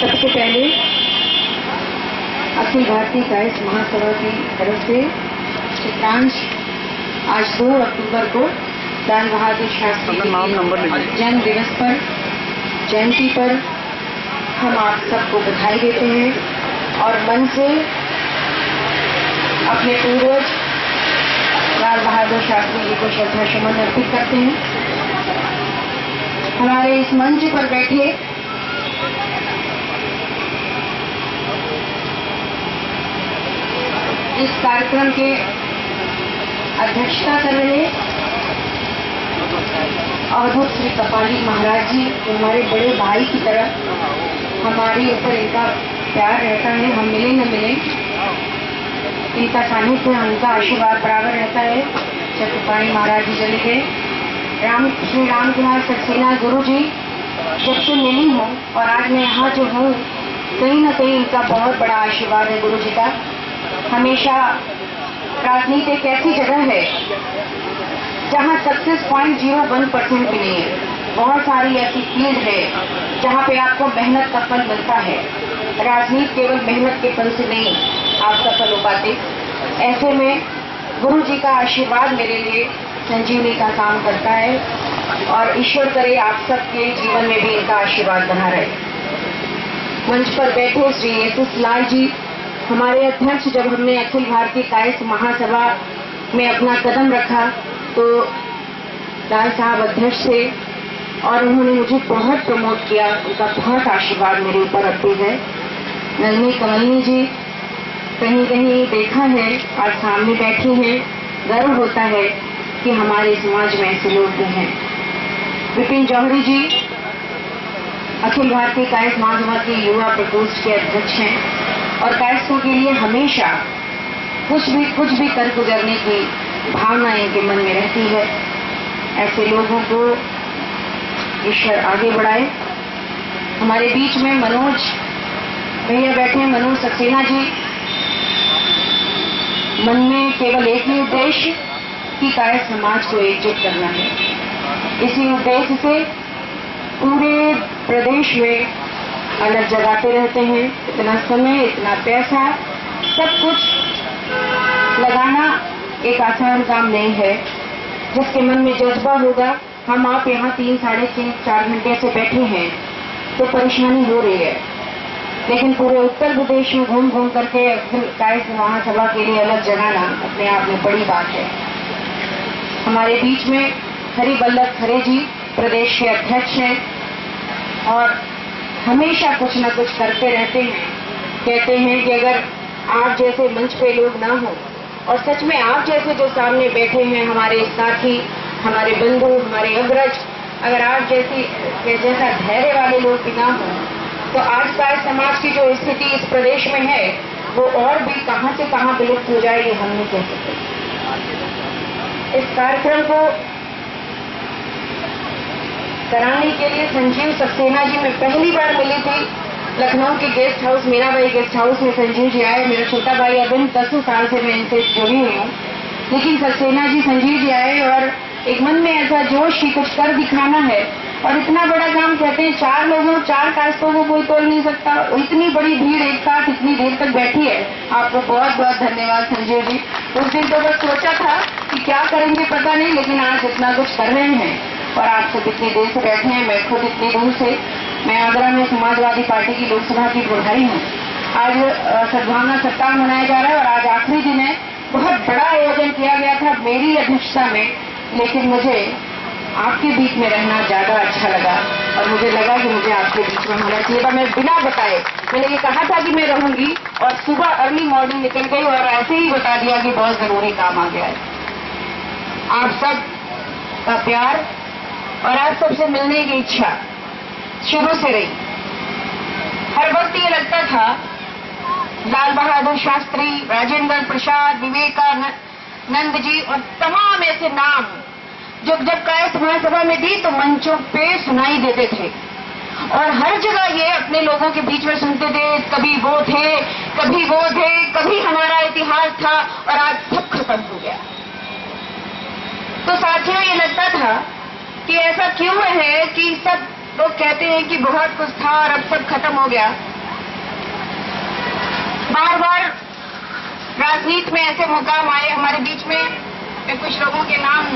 सबसे पहले अखिल भारतीय कायस्थ महासभा की तरफ से चित्रांश आज 2 अक्टूबर को लाल बहादुर शास्त्री जी जन्म दिवस पर जयंती पर हम आप सबको बधाई देते हैं और मन से अपने पूर्वज लाल बहादुर शास्त्री जी को श्रद्धा सुमन अर्पित करते हैं। हमारे इस मंच पर बैठे इस कार्यक्रम के अध्यक्षता कर रहे अवधूत श्री कपाली महाराज जी, हमारे बड़े भाई की तरह हमारे ऊपर इनका प्यार रहता है। हम मिले न मिले, इनका सानिध्य, उनका आशीर्वाद बराबर रहता है। जब कपाली महाराज जी चले गए, श्री राम कुमार सक्सेना गुरु जी जब से मिली हूँ और आज मैं यहाँ जो हूँ, कहीं न कहीं इनका बहुत बड़ा आशीर्वाद है गुरु जी का। हमेशा राजनीति एक ऐसी जगह है जहाँ सक्सेस 0.01% भी नहीं है। बहुत सारी ऐसी फील्ड है जहाँ पे आपको मेहनत का फल मिलता है। राजनीति केवल मेहनत के फल से नहीं आप सफल हो पाते। ऐसे में गुरु जी का आशीर्वाद मेरे लिए संजीवनी का काम करता है और ईश्वर करे आप सबके जीवन में भी इनका आशीर्वाद बना रहे। मंच पर बैठे श्री एस लाल जी, हमारे अध्यक्ष, जब हमने अखिल भारतीय कायस्थ महासभा में अपना कदम रखा तो लाल साहब अध्यक्ष थे और उन्होंने मुझे बहुत प्रमोट किया। उनका बहुत आशीर्वाद मेरे ऊपर अभी है। नलिनी कमलनी जी, कहीं कहीं देखा है, आज सामने बैठी हैं, गर्व होता है कि हमारे समाज में ऐसे लोग भी हैं। विपिन जौहरी जी अखिल भारतीय कायस्थ महासभा के युवा प्रकोष्ठ के अध्यक्ष हैं और कायस्थों के लिए हमेशा कुछ भी कर गुजरने की भावना इनके मन में रहती है। ऐसे लोगों को ईश्वर आगे बढ़ाए। हमारे बीच में मनोज भैया बैठे हैं, मनोज सक्सेना जी। मन में केवल एक ही उद्देश्य कि कायस्थ समाज को एकजुट करना है। इसी उद्देश्य से पूरे प्रदेश में अलग जगाते रहते हैं। इतना समय, इतना पैसा, सब कुछ लगाना एक आसान काम नहीं है। जिसके मन में जज्बा होगा, हम आप यहाँ 3, साढ़े 3, 4 घंटे से बैठे हैं तो परेशानी हो रही है, लेकिन पूरे उत्तर प्रदेश में घूम घूम करके कायस्थ महासभा के लिए अलग जगाना अपने आप में बड़ी बात है। हमारे बीच में हरिवल्लभ खरे जी प्रदेश के अध्यक्ष हैं और हमेशा कुछ न कुछ करते रहते हैं। कहते हैं कि अगर आप जैसे मंच पे लोग ना हो और सच में आप जैसे जो सामने बैठे हैं, हमारे साथी, हमारे बंधु, हमारे अग्रज, अगर आप जैसा धैर्य वाले लोग भी ना हो तो आज का समाज की जो स्थिति इस प्रदेश में है वो और भी कहां से कहां विलुप्त हो जाएगी, हम नहीं कह सकते। इस कार्यक्रम को कराने के लिए संजीव सक्सेना जी मैं पहली बार मिली थी लखनऊ के guest house, Mirabai guest house में संजीव जी आए। मेरा छोटा भाई अरविंद 10 साल से मैं इनसे जुड़ी हुई हूँ, लेकिन सक्सेना जी, संजीव जी आए और एक मन में ऐसा जोश कि कुछ कर दिखाना है। और इतना बड़ा काम, कहते हैं 4 लोगों, 4 कायस्थों को कोई तोड़ नहीं सकता। इतनी बड़ी भीड़ एक साथ इतनी देर तक बैठी है। आपको बहुत बहुत धन्यवाद संजीव जी। उस दिन तो बस सोचा था कि क्या करेंगे पता नहीं, लेकिन आज इतना कुछ कर रहे हैं और आप सब इतनी देर से बैठे हैं। मैं खुद इतनी दूर से, मैं आगरा में समाजवादी पार्टी की लोकसभा की प्रभारी हूँ। आज सद्भावना सप्ताह मनाया जा रहा है और आज आखिरी दिन है। बहुत बड़ा आयोजन किया गया था मेरी अध्यक्षता में, लेकिन मुझे आपके बीच में रहना ज्यादा अच्छा लगा और मुझे लगा कि मुझे आपके बीच में होना चाहिए था। मैं बिना बताए, मैंने ये कहा था कि मैं रहूंगी और सुबह अर्ली मॉर्निंग निकल गई और ऐसे ही बता दिया कि बहुत जरूरी काम आ गया है। आप सब का प्यार और आप सबसे मिलने की इच्छा शुरू से रही। हर वक्त ये लगता था लाल बहादुर शास्त्री, राजेंद्र प्रसाद, विवेकानंद जी और तमाम ऐसे नाम जब कायस्थ महासभा में दी तो मंचों पे सुनाई देते थे और हर जगह ये अपने लोगों के बीच में सुनते थे। कभी वो थे, कभी वो थे, कभी हमारा इतिहास था और आज सब खत्म हो गया। तो साथियों, ये लगता था कि ऐसा क्यों है कि सब लोग कहते हैं कि बहुत कुछ था और अब सब खत्म हो गया। बार बार राजनीति में ऐसे मुकाम आए हमारे बीच में, मैं कुछ लोगों के नाम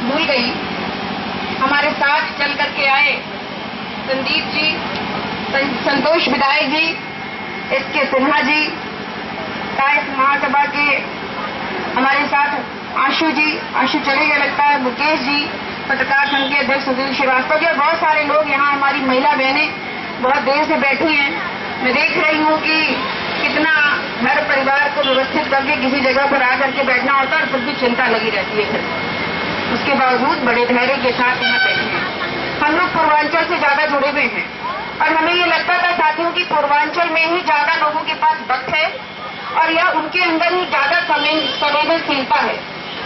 भूल गई, हमारे साथ चल करके आए संदीप जी, संतोष विधायक जी, एसके सिन्हा जी, कायस्थ महासभा के हमारे साथ आशु जी, आशु चले गए लगता है, मुकेश जी, पत्रकार संघ के अध्यक्ष सुधीर श्रीवास्तव जी, और बहुत सारे लोग यहाँ, हमारी महिला बहनें बहुत देर से बैठी हैं। मैं देख रही हूँ कि कितना घर परिवार को व्यवस्थित करके किसी जगह पर आकर के बैठना होता है और फिर भी चिंता लगी रहती है। उसके बावजूद बड़े धैर्य के साथ यहाँ बैठे हैं। हम लोग पूर्वांचल से ज्यादा जुड़े हुए हैं और हमें ये लगता था साथियों कि पूर्वांचल में ही ज्यादा लोगों के पास वक्त है और या उनके अंदर ही ज्यादा संवेदनशीलता है।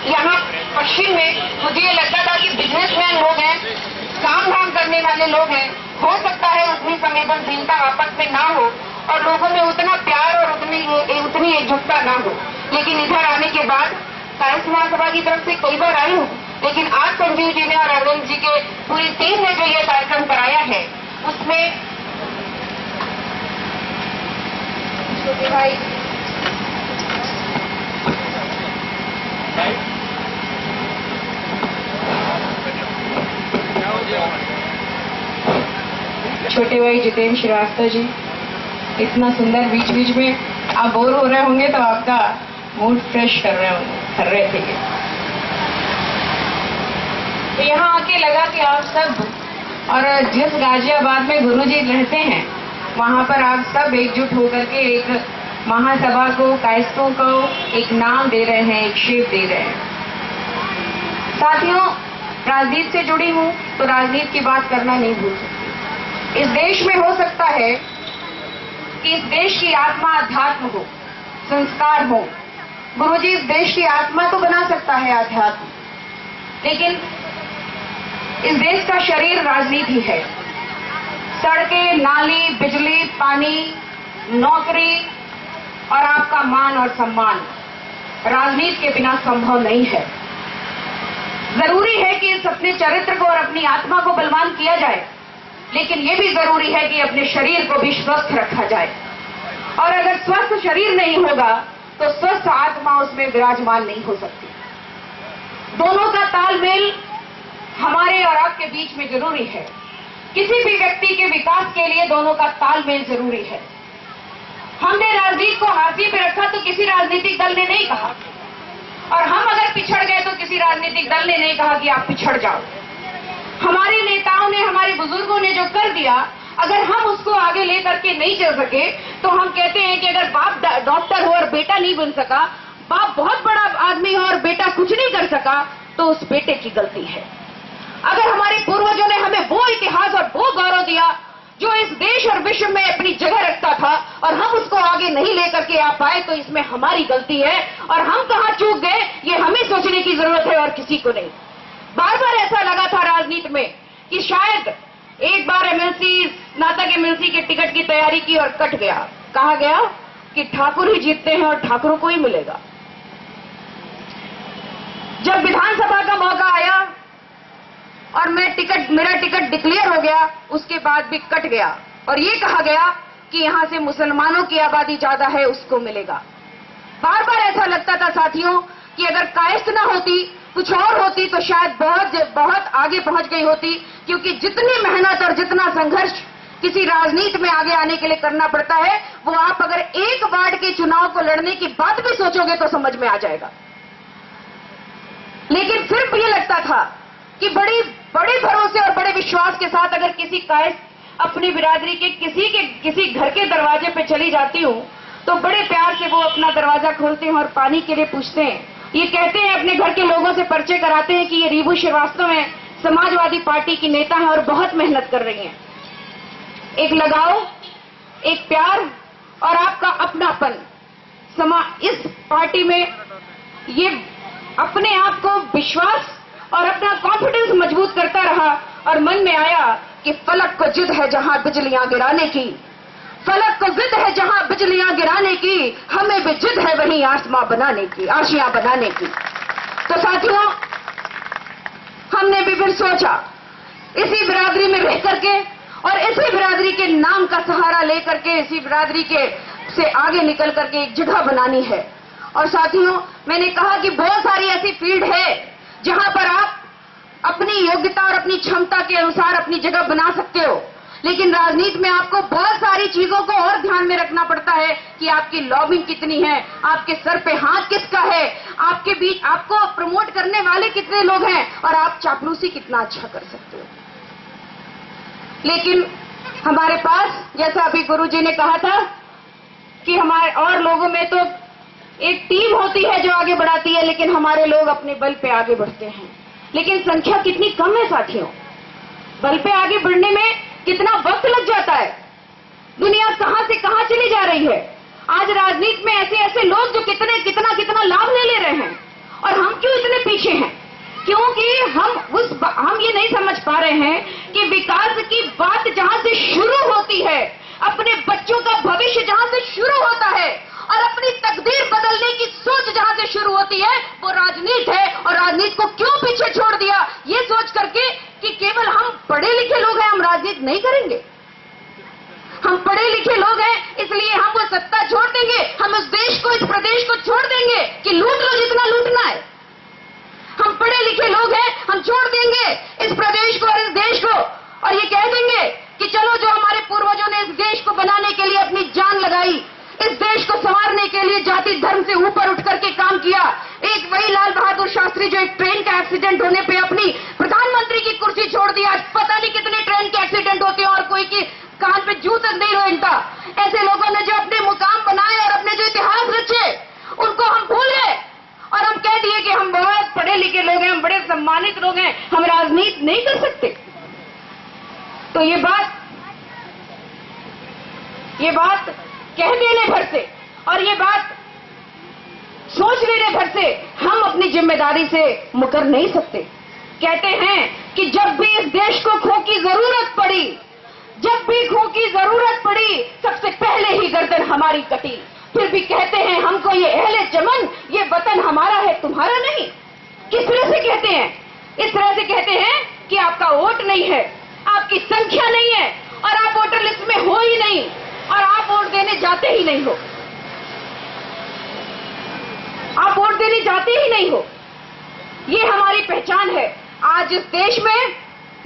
यहाँ पश्चिम में मुझे ये लगता था कि बिजनेसमैन लोग हैं, काम धाम करने वाले लोग हैं, हो सकता है उतनी संवेदनशीलता आपस में ना हो और लोगों में उतना प्यार और उतनी एकजुटता ना हो। लेकिन इधर आने के बाद कायस्थ महासभा की तरफ से कई बार आई हूँ, लेकिन आज संजीव जी ने और अरविंद जी के पूरी टीम ने जो ये कार्यक्रम कराया है उसमें छोटे भाई जितेंद्र श्रीवास्तव जी, इतना सुंदर बीच बीच में आप बोर हो रहे होंगे तो आपका मूड फ्रेश कर रहे थे। तो यहाँ आके लगा कि आप सब, और जिस गाजियाबाद में गुरुजी रहते हैं वहाँ पर आप सब एकजुट होकर के एक महासभा को, कायस्थों को एक नाम दे रहे हैं, एक शेप दे रहे हैं। साथियों, राजनीति से जुड़ी हूँ तो राजनीति की बात करना नहीं भूल सकती। इस देश में हो सकता है कि इस देश की आत्मा अध्यात्म हो, संस्कार हो। गुरुजी इस देश की आत्मा तो बना सकता है अध्यात्म, लेकिन इस देश का शरीर राजनीति है। सड़कें, नाली, बिजली, पानी, नौकरी और आपका मान और सम्मान राजनीति के बिना संभव नहीं है। जरूरी है कि इस अपने चरित्र को और अपनी आत्मा को बलवान किया जाए, लेकिन ये भी जरूरी है कि अपने शरीर को भी स्वस्थ रखा जाए। और अगर स्वस्थ शरीर नहीं होगा तो स्वस्थ आत्मा उसमें विराजमान नहीं हो सकती। दोनों का तालमेल हमारे और आपके बीच में जरूरी है। किसी भी व्यक्ति के विकास के लिए दोनों का तालमेल जरूरी है। हमने राजनीति को हाशिए पे रखा तो किसी राजनीतिक दल ने नहीं कहा, और हम अगर पिछड़ गए तो किसी राजनीतिक दल ने नहीं कहा कि आप पिछड़ जाओ। हमारे नेताओं ने, हमारे बुजुर्गों ने जो कर दिया, अगर हम उसको आगे लेकर के नहीं चल सके तो हम कहते हैं कि अगर बाप डॉक्टर हो और बेटा नहीं बन सका, बाप बहुत बड़ा आदमी हो और बेटा कुछ नहीं कर सका, तो उस बेटे की गलती है। अगर हमारे पूर्वजों ने हमें वो इतिहास और वो गौरव दिया जो इस देश और विश्व में अपनी जगह रखता था और हम उसको आगे नहीं लेकर के आ पाए, तो इसमें हमारी गलती है और हम कहाँ चूक गए ये हमें सोचने की जरूरत है और किसी को नहीं। बार बार ऐसा लगा था राजनीति में कि शायद एक बार एमएलसी, स्नातक एमएलसी के टिकट की तैयारी की और कट गया। कहा गया कि ठाकुर ही जीतते हैं और ठाकुरों को ही मिलेगा। जब विधानसभा का मौका आया और मेरा टिकट डिक्लेयर हो गया, उसके बाद भी कट गया और ये कहा गया कि यहां से मुसलमानों की आबादी ज्यादा है, उसको मिलेगा। बार बार ऐसा लगता था साथियों कि अगर कायस्थ ना होती, कुछ और होती, तो शायद बहुत आगे पहुंच गई होती, क्योंकि जितनी मेहनत और जितना संघर्ष किसी राजनीति में आगे आने के लिए करना पड़ता है, वो आप अगर एक वार्ड के चुनाव को लड़ने की बात भी सोचोगे तो समझ में आ जाएगा। लेकिन फिर भी ये लगता था कि बड़े भरोसे और बड़े विश्वास के साथ अगर किसी कायस्थ अपनी बिरादरी के किसी घर के दरवाजे पे चली जाती हूँ तो बड़े प्यार से वो अपना दरवाजा खोलते हैं और पानी के लिए पूछते हैं। ये कहते हैं, अपने घर के लोगों से परिचय कराते हैं कि ये रीबू श्रीवास्तव हैं, समाजवादी पार्टी की नेता हैं और बहुत मेहनत कर रही हैं। एक लगाव, एक प्यार और आपका अपनापन इस पार्टी में, ये अपने आप को विश्वास और अपना कॉन्फिडेंस मजबूत करता रहा और मन में आया कि फलक को जिद है जहां बिजलियां गिराने की, फलक को जिद है जहां बिजलियां गिराने की, हमें भी जिद है वहीं आसमां बनाने की, आशियां बनाने की। तो साथियों, हमने भी फिर सोचा इसी बिरादरी में रह करके और इसी बिरादरी के नाम का सहारा लेकर के इसी बिरादरी के से आगे निकल करके एक जगह बनानी है। और साथियों, मैंने कहा कि बहुत सारी ऐसी फील्ड है जहां पर आप अपनी योग्यता और अपनी क्षमता के अनुसार अपनी जगह बना सकते हो, लेकिन राजनीति में आपको बहुत सारी चीजों को और ध्यान में रखना पड़ता है कि आपकी लॉबिंग कितनी है, आपके सर पे हाथ किसका है, आपके बीच आपको प्रमोट करने वाले कितने लोग हैं और आप चापलूसी कितना अच्छा कर सकते हो। लेकिन हमारे पास, जैसा अभी गुरुजी ने कहा था कि हमारे और लोगों में तो एक टीम होती है जो आगे बढ़ाती है, लेकिन हमारे लोग अपने बल पे आगे बढ़ते हैं। लेकिन संख्या कितनी कम है साथियों, बल पे आगे बढ़ने में कितना वक्त लग जाता है, दुनिया कहां से कहां चली जा रही है। आज राजनीति में ऐसे ऐसे लोग जो कितना लाभ ले रहे हैं, और हम क्यों इतने पीछे हैं? क्योंकि हम ये नहीं समझ पा रहे हैं कि विकास की बात जहां से शुरू होती है, अपने बच्चों का भविष्य जहां से शुरू होता है और अपनी तकदीर बदलने की सोच जहां से शुरू होती है, वो राजनीति है। और राजनीति को क्यों पीछे छोड़ दिया, ये सोच करके कि केवल हम पढ़े लिखे लोग हैं, हम राजनीति नहीं करेंगे। हम पढ़े लिखे लोग हैं, इसलिए हम वो सत्ता छोड़ देंगे, हम इस देश को, इस प्रदेश को छोड़ देंगे कि लूट लो जितना लूटना है। हम पढ़े लिखे लोग हैं, हम छोड़ देंगे इस प्रदेश को और इस देश को, और ये कह देंगे कि चलो, जो हमारे पूर्वजों ने इस देश को बनाने के लिए अपनी जान लगाई, इस देश को संवारने के लिए जाति धर्म से ऊपर उठ करके काम किया, एक वही लाल बहादुर शास्त्री जो एक ट्रेन का एक्सीडेंट होने पे अपनी प्रधानमंत्री की कुर्सी छोड़ दिया। पता नहीं कितने ट्रेन के एक्सीडेंट होते हैं और कोई की कान पे जू तक नहीं रोता। ऐसे लोगों ने जो अपने मुकाम बनाए और अपने जो इतिहास रचे, उनको हम भूल गए और हम कह दिए कि हम बहुत पढ़े लिखे लोग हैं, हम बड़े सम्मानित लोग हैं, हम राजनीति नहीं कर सकते। तो ये बात कह देने भर से और ये बात सोच लेने भर से हम अपनी जिम्मेदारी से मुकर नहीं सकते। कहते हैं कि जब भी इस देश को खो की जरूरत पड़ी, जब भी खो की जरूरत पड़ी, सबसे पहले ही गर्दन हमारी कटी। फिर भी कहते हैं हमको ये अहले चमन, ये वतन हमारा है तुम्हारा नहीं। किस तरह से कहते हैं? इस तरह से कहते हैं कि आपका वोट नहीं है, आपकी संख्या नहीं है और आप वोटर लिस्ट में हो ही नहीं और आप वोट देने जाते ही नहीं हो। आप वोट देने जाते ही नहीं हो। ये हमारी पहचान है। आज इस देश में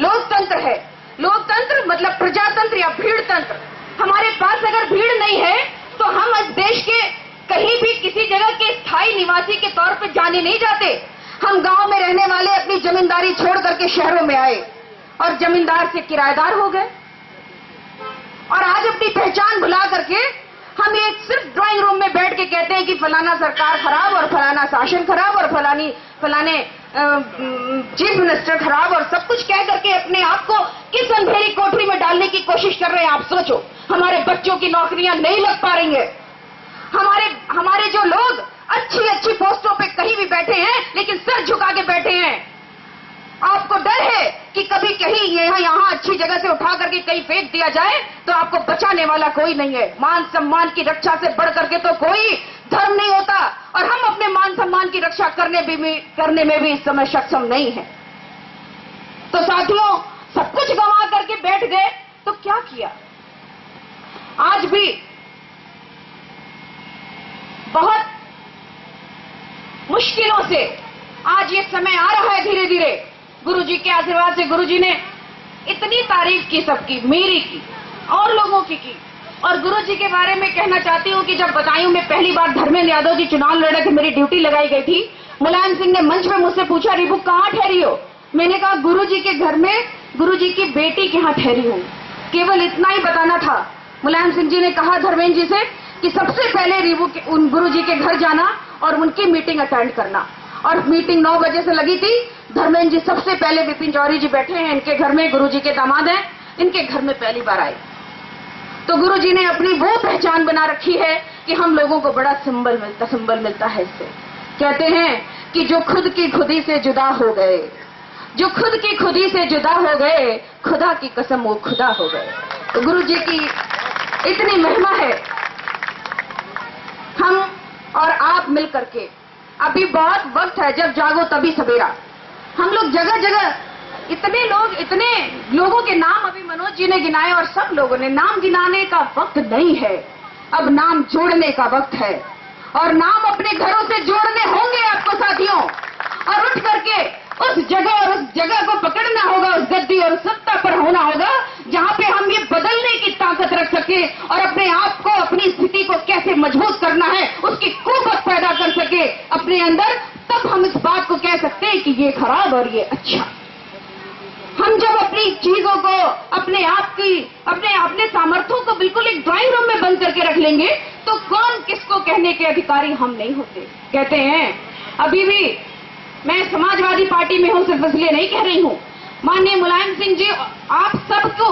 लोकतंत्र है। लोकतंत्र मतलब प्रजातंत्र या भीड़ तंत्र। हमारे पास अगर भीड़ नहीं है तो हम इस देश के कहीं भी किसी जगह के स्थायी निवासी के तौर पर जाने नहीं जाते। हम गांव में रहने वाले अपनी जमींदारी छोड़ करके शहरों में आए और जमींदार से किराएदार हो गए और आज अपनी पहचान भुला करके हम ये सिर्फ ड्राइंग रूम में बैठ के कहते हैं कि फलाना सरकार खराब और फलाना शासन खराब और फलाने चीफ मिनिस्टर खराब और सब कुछ कह करके अपने आप को किस अंधेरी कोठरी में डालने की कोशिश कर रहे हैं। आप सोचो, हमारे बच्चों की नौकरियां नहीं लग पा रही है। हमारे जो लोग अच्छी पोस्टों पे कहीं भी बैठे हैं लेकिन सर झुका के बैठे हैं। आपको डर है कि कभी कहीं यहाँ अच्छी जगह से उठा करके कहीं फेंक दिया जाए तो आपको बचाने वाला कोई नहीं है। मान सम्मान की रक्षा से बढ़ करके तो कोई धर्म नहीं होता और हम अपने मान सम्मान की रक्षा करने में भी इस समय सक्षम नहीं है। तो साथियों, सब कुछ गंवा करके बैठ गए तो क्या किया? आज भी बहुत मुश्किलों से आज ये समय आ रहा है धीरे धीरे। गुरुजी के आशीर्वाद से गुरुजी ने इतनी तारीफ की सबकी, मेरी की और लोगों की और गुरुजी के बारे में कहना चाहती हूं कि जब बदायूं में पहली बार धर्मेंद्र यादव जी चुनाव लड़े थे, मेरी ड्यूटी लगाई गई थी। मुलायम सिंह ने मंच में मुझसे पूछा, रिबू कहां ठहरी हो? मैंने कहा गुरुजी के घर में, गुरुजी की बेटी के यहां ठहरी हूं। केवल इतना ही बताना था। मुलायम सिंह जी ने कहा धर्मेंद्र जी से कि सबसे पहले रिबू के उन गुरुजी के घर जाना और उनकी मीटिंग अटेंड करना। और मीटिंग 9 बजे से लगी थी। धर्मेंद्र जी सबसे पहले विपिन जौहरी जी बैठे हैं इनके घर में, गुरुजी के दामाद हैं, इनके घर में पहली बार आए। तो गुरुजी ने अपनी वो पहचान बना रखी है कि हम लोगों को बड़ा संबल मिलता है इससे। कहते हैं कि जो खुद की खुदी से जुदा हो गए, जो खुद की खुदी से जुदा हो गए, खुदा की कसम वो खुदा हो गए। तो गुरुजी की इतनी महिमा है। हम और आप मिल करके, अभी बहुत वक्त है, जब जागो तभी सवेरा। हम लोग जगह जगह इतने लोगों के नाम अभी मनोज जी ने गिनाए और सब लोगों ने, नाम गिनाने का वक्त नहीं है, अब नाम जोड़ने का वक्त है। और नाम अपने घरों से जोड़ने होंगे आपको साथियों, और उठ करके उस जगह को पकड़ना होगा, उस गद्दी और सत्ता पर होना होगा जहां पे हम ये बदलने की ताकत रख सके और अपने आप को, अपनी स्थिति को कैसे मजबूत करना है उसकी कुव्वत पैदा कर सके अपने अंदर। तब हम इस बात को कह सकते हैं कि ये खराब और ये अच्छा। हम जब अपनी चीजों को, अपने सामर्थ्यों को बिल्कुल एक ड्राइंग रूम में बंद करके रख लेंगे तो कौन किसको कहने के अधिकारी हम नहीं होते। कहते हैं, अभी भी मैं समाजवादी पार्टी में हूं, सिर्फ इसलिए नहीं कह रही हूं, माननीय मुलायम सिंह जी आप सबको,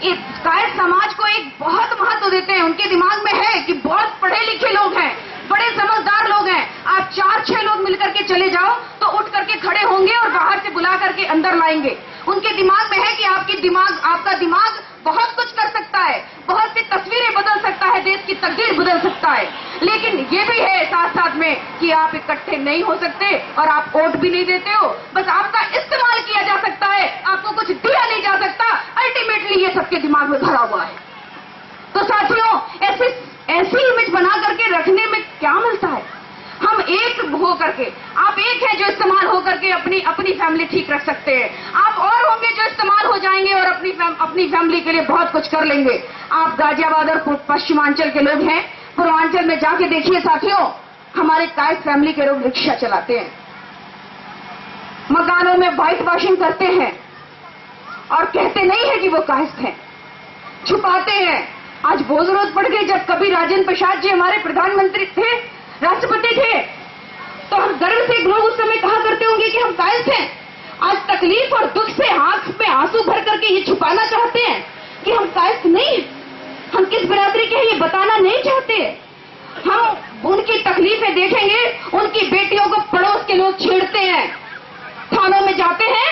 इस कायस्थ समाज को एक बहुत महत्व देते हैं। उनके दिमाग में है कि बहुत पढ़े लिखे लोग हैं, बड़े समझदार लोग हैं। आप 4-6 लोग मिलकर के चले जाओ तो उठ करके खड़े होंगे और बाहर से बुला करके अंदर लाएंगे। उनके दिमाग में है कि आपका दिमाग बहुत कुछ कर सकता है, बहुत सी तस्वीरें बदल सकता है, देश की तकदीर बदल सकता है। लेकिन ये भी है साथ साथ में कि आप इकट्ठे नहीं हो सकते और आप वोट भी नहीं देते हो, बस आपका इस्तेमाल किया जा सकता है, आपको कुछ दिया नहीं जा सकता। अल्टीमेटली ये सबके दिमाग में भरा हुआ है। तो साथियों, ऐसी इमेज बना करके रखने में क्या मिलता है? हम एक हो करके, आप एक हैं जो इस्तेमाल हो करके अपनी फैमिली ठीक रख सकते हैं, आप और होंगे जो इस्तेमाल हो जाएंगे और अपनी फैमिली के लिए बहुत कुछ कर लेंगे। आप गाजियाबाद और पश्चिमांचल के लोग हैं, पूर्वांचल में जाके देखिए साथियों, हमारे कायस्थ फैमिली के लोग रिक्शा चलाते हैं, मकानों में व्हाइट वॉशिंग करते हैं और कहते नहीं है कि वो कायस्थ हैं, छुपाते हैं। आज वो जरूरत पड़ गई जब कभी राजेंद्र प्रसाद जी हमारे प्रधानमंत्री थे, राष्ट्रपति थे, तो हम गर्व से लोग उस समय कहा करते होंगे कि हम कायस्थ हैं। आज तकलीफ और दुख से आंख में आंसू भर करके ये छुपाना चाहते हैं कि हम कायस्थ नहीं, हम किस बिरादरी के हैं ये बताना नहीं चाहते। हम उनकी तकलीफें देखेंगे, उनकी बेटियों को पड़ोस के लोग छेड़ते हैं, थानों में जाते हैं